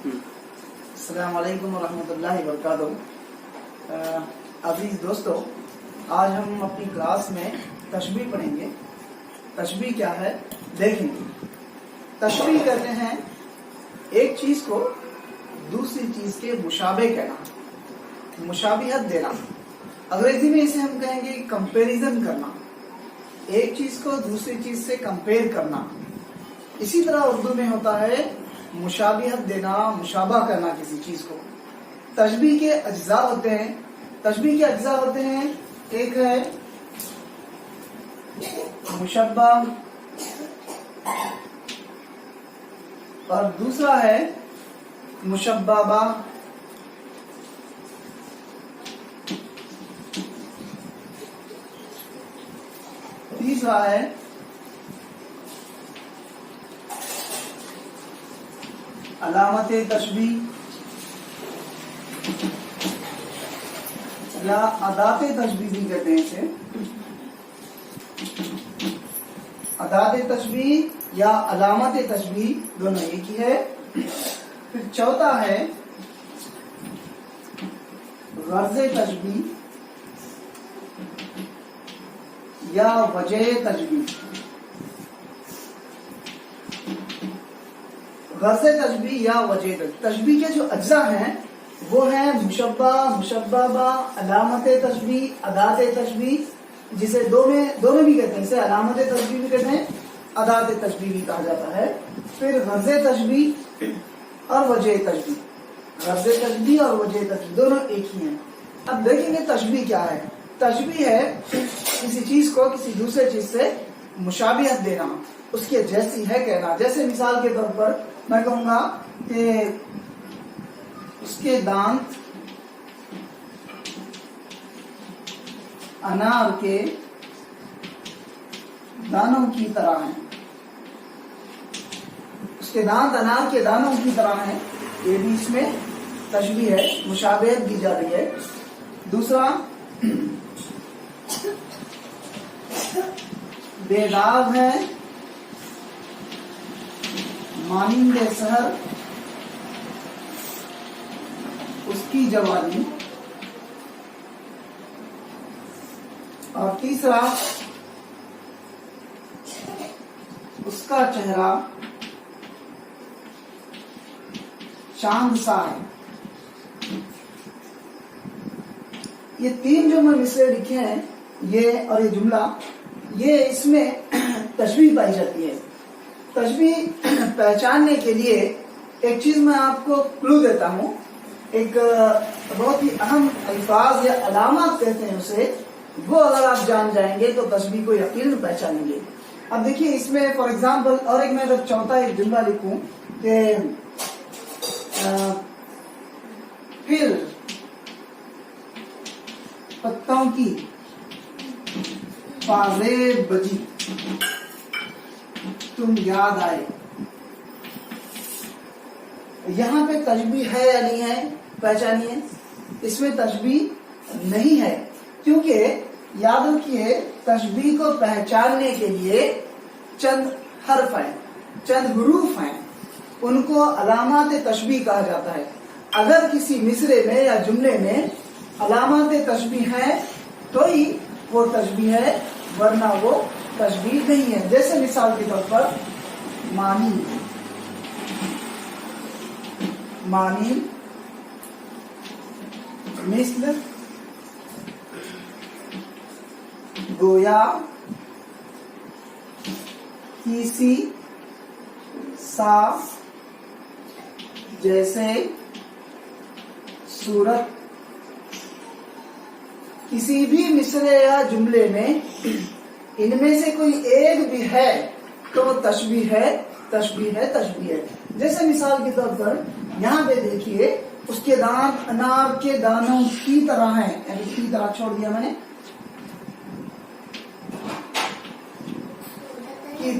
السلام علیکم ورحمۃ اللہ وبرکاتہ. عزیز دوستو، آج ہم اپنی کلاس میں تشبیہ پڑھیں گے. تشبیہ کیا ہے دیکھیں گے. تشبیہ کہتے ہیں ایک چیز کو دوسری چیز کے مشابہ کہنا، مشابہت دینا. انگریزی میں اسے ہم کہیں گے کمپیریزن کرنا، ایک چیز کو دوسری چیز سے کمپیئر کرنا. اسی طرح اردو میں ہوتا ہے مشابہت دینا، مشابہ کرنا کسی چیز کو. تشبیہ کے اجزاء ہوتے ہیں. تشبیہ کے اجزاء ہوتے ہیں، ایک ہے مشبہ اور دوسرا ہے مشبہ. تیسرا ہے علامت تشبیہ یا ادات تشبیہ بھی کہتے ہیں اسے. ادات تشبیہ یا علامت تشبیہ دونوں ایک ہی ہے. پھر چوتھا ہے غرض تشبیہ یا وجہ تشبیہ. غرض تشبیہ یا وجہ تشبیہ کے جو اجزاء ہیں وہ ہیں مشبہ، مشبہ با، علامت تشبیہ، ادات تشبیہ، جسے دونوں بھی کہتے ہیں. اسے علامت تشبیہ بھی کہتے ہیں، ادات تشبیہ بھی کہا جاتا ہے. پھر غرض تشبیہ اور وجہ تشبیہ. غرض تشبیہ اور وجہ تشبیہ دونوں ایک ہی ہیں. اب دیکھیں گے تشبیہ کیا ہے. تشبیہ ہے کسی چیز کو کسی دوسرے چیز سے مشابہت دینا، اس کے جیسی ہے کہنا. جیسے مثال کے طور پر میں کہوں گا کہ اس کے دانت انار کے دانوں کی طرح ہیں. اس کے دانت انار کے دانوں کی طرح ہیں. یہ بھی اس میں تشبیہ ہے، مشابہت دی جا رہی ہے. دوسرا بے داغ ہے مانند سحر اس کی جوانی. اور تیسرا اس کا چہرہ چاند سا ہے. یہ تین جو میں مصرے لکھے ہیں یہ اور یہ جملہ، یہ اس میں تشبیہ پائی جاتی ہے. تشبیہ پہچاننے کے لیے ایک چیز میں آپ کو کلو دیتا ہوں. ایک بہت ہی اہم الفاظ یا علامات کہتے ہیں اسے، وہ اگر آپ جان جائیں گے تو تشبیہ کو یقیناً پہچانیں گے. اب دیکھیے اس میں فار ایگزامپل، اور ایک میں اگر چوتھا ایک جملہ لکھوں کہ پھر پتوں کی بازیں بجی تم یاد آئے. یہاں پہ تشبیہ ہے یا نہیں ہے پہچانیے. اس میں تشبیہ نہیں ہے، کیونکہ یاد رکھیے تشبیہ کو پہچاننے کے لیے چند حرف ہیں، چند حروف ہیں، ان کو علامات تشبیہ کہا جاتا ہے. اگر کسی مصرے میں یا جملے میں علامات تشبیہ ہے تو ہی وہ تشبیہ ہے، ورنہ وہ تشبیہ نہیں ہے. جیسے مثال کے طور پر مانی، مانی مثل گویا کسی سا جیسے صورت. کسی بھی مصرے یا جملے میں ان میں سے کوئی ایک بھی ہے تو وہ تشبیہ ہے، تشبیہ ہے، تشبیہ ہے. جیسے مثال کے طور پر یہاں پہ دیکھیے اس کے دانت انار کے دانوں کی طرح ہیں، یعنی کی طرح چھوڑ دیا میں نے، کی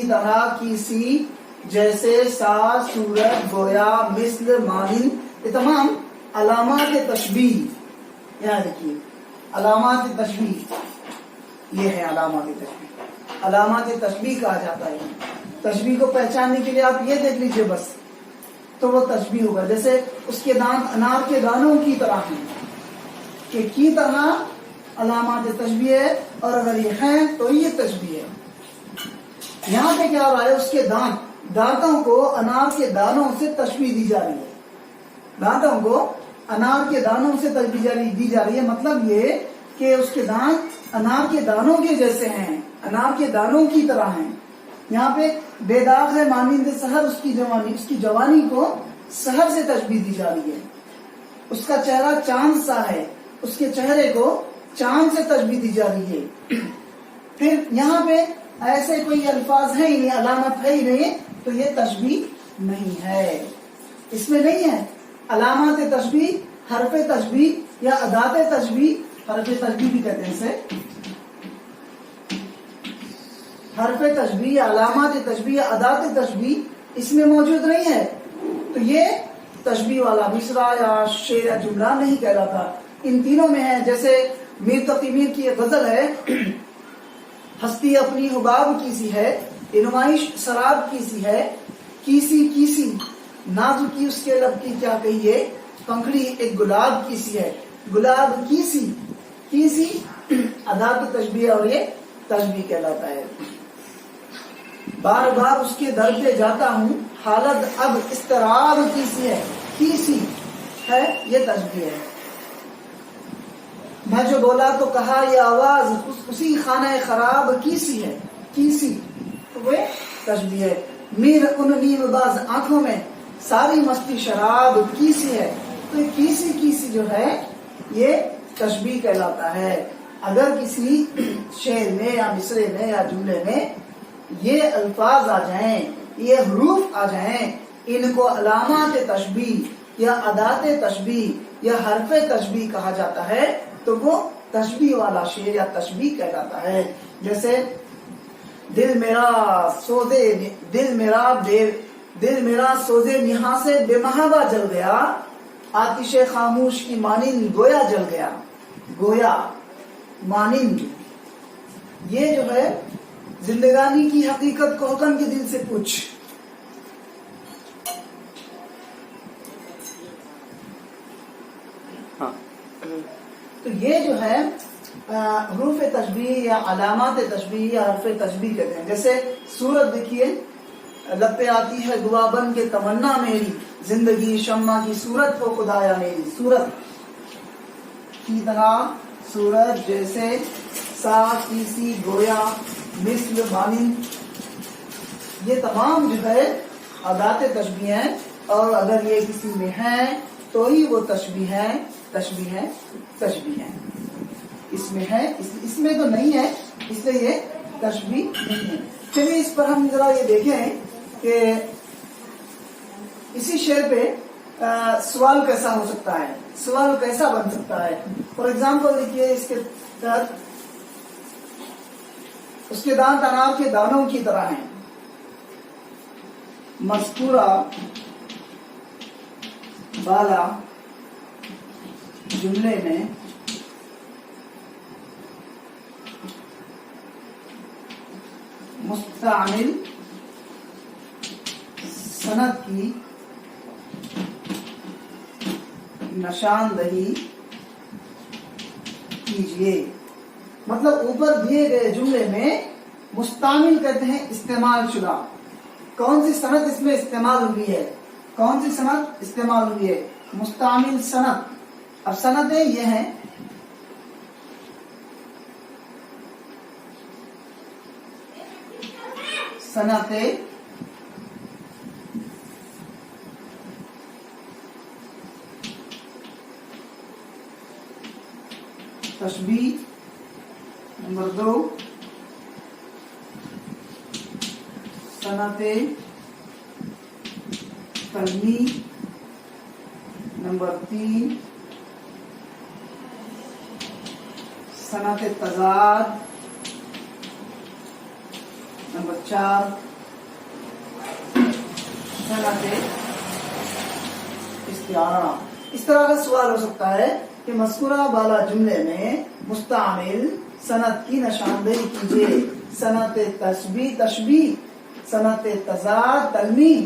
طرح، کسی جیسے، سا صورت، گویا، مثل، مانند، یہ تمام علامات تشبیہ. یہاں دیکھیے علامات تشبیہ، یہ ہے علامات تشبیہ. علامات تشبیہ کہا جاتا ہے. تشبیہ کو پہچاننے کے لیے آپ یہ دیکھ لیجئے بس. تو وہ تشبیہ ہوگا. جیسے اس کے دانت انار کے دانوں کی طرح ہیں کہ کی طرح علامات تشبیہ ہے, اور اگر یہ ہیں تو یہ تشبیہ ہے. یہاں پہ کیا ہو رہا ہے, اس کے دانتوں کو انار کے دانوں سے تشبیہ دی جا رہی ہے. دانتوں کو انار کے دانوں سے تشبیہ دی جا رہی ہے. مطلب یہ کہ اس کے دانت انار کے دانوں کے جیسے ہیں, انار کے دانوں کی طرح ہیں. یہاں پہ بے داغ ہے مانند سحر, اس کی جوانی کو سحر سے تشبیہ دی جا رہی ہے. اس کا چہرہ چاند سا ہے, اس کے چہرے کو چاند سے تشبیہ دی جا رہی ہے. پھر یہاں پہ ایسے کوئی الفاظ ہیں ہی نہیں, علامت ہے ہی نہیں, تو یہ تشبیہ نہیں ہے. اس میں نہیں ہے علامات تشبیہ, حرف تشبیہ یا ادات تشبیہ. حرف تشبیہ بھی کہتے ہیں اسے. حرف تشبیہ یا علامات تشبیہ یا ادات تشبیہ اس میں موجود نہیں ہے, تو یہ تشبیہ والا مصرع یا شعر یا جملہ نہیں کہلاتا. ان تینوں میں ہے. جیسے میر تقی میر کی غزل ہے, ہستی اپنی حباب کی سی ہے, یہ نمائش شراب کی سی ہے, کیسی نازکی اس کے لب کی کیا کہیے, پنکھڑی ایک گلاب کی سی ہے. گلاب کیسی ادات تشبیہ, اور یہ تشبیہ کہلاتا ہے. بار بار اس کے در پہ جاتا ہوں, حالت اب اضطراب کیسی ہے, یہ تشبیہ ہے. میں جو بولا تو کہا یہ آواز اسی خانہ خراب کیسی ہے, تو وہ تشبیہ ہے. میر ان نیم باز آنکھوں میں ساری مستی شراب کیسی ہے, تو یہ کیسی جو ہے یہ تشبیہ کہلاتا ہے. اگر کسی شعر میں یا مصرے میں یا جملے میں یہ الفاظ آ جائیں, یہ حروف آ جائیں, ان کو علامات تشبیہ یا ادات تشبیہ یا حرف تشبیہ کہا جاتا ہے, تو وہ تشبیہ والا شعر یا تشبیہ کہلاتا ہے. جیسے دل میرا سوزے نہا سے بے محابہ جل گیا, آتش خاموش کی مانند گویا جل گیا. گویا مانند, یہ جو ہے زندگانی کی حقیقت کو حکم کے دل سے پوچھ. تو یہ جو ہے حروف تشبیہ یا علامات تشبیہ یا حرف تشبیہ کہتے ہیں. جیسے سورت دیکھیے, لب پہ آتی ہے دعا بن کے تمنا میری, زندگی شمع کی صورت ہو خدایا میری. صورت کی طرح, صورت جیسے, سا کیسی, گویا, مثل, مانند, یہ تمام جو ہے ادات تشبیہ ہیں. اور اگر یہ کسی میں ہیں تو ہی وہ تشبیہ ہے. اس میں ہے, اس میں تو نہیں ہے, اس لیے یہ تشبیہ نہیں ہے. چلیے اس پر ہم ذرا یہ دیکھیں کہ اسی شعر پہ سوال کیسا ہو سکتا ہے, سوال کیسا بن سکتا ہے. فار ایگزامپل دیکھیے, اس کے تحت اس کے دانت انار کے دانوں کی طرح ہیں. مذکورہ بالا جملے میں مستعمل سند کی نشاندہی کیجیے. مطلب اوپر دیے گئے جملے میں مستعمل کہتے ہیں استعمال شدہ. کون سی سند اس میں استعمال ہوئی ہے, کون سی سند استعمال ہوئی ہے, مستعمل سند. اب سندیں یہ ہیں, سندیں تشبیہ. نمبر 2 سند تلمیح. نمبر 3 سند تضاد. نمبر 4 سند استعارہ. اس طرح کا سوال ہو سکتا ہے کہ مذکورہ بالا جملے میں مستعمل سند کی نشاندہی کیجیے. سند تشبیہ, سند تضاد تلمیح,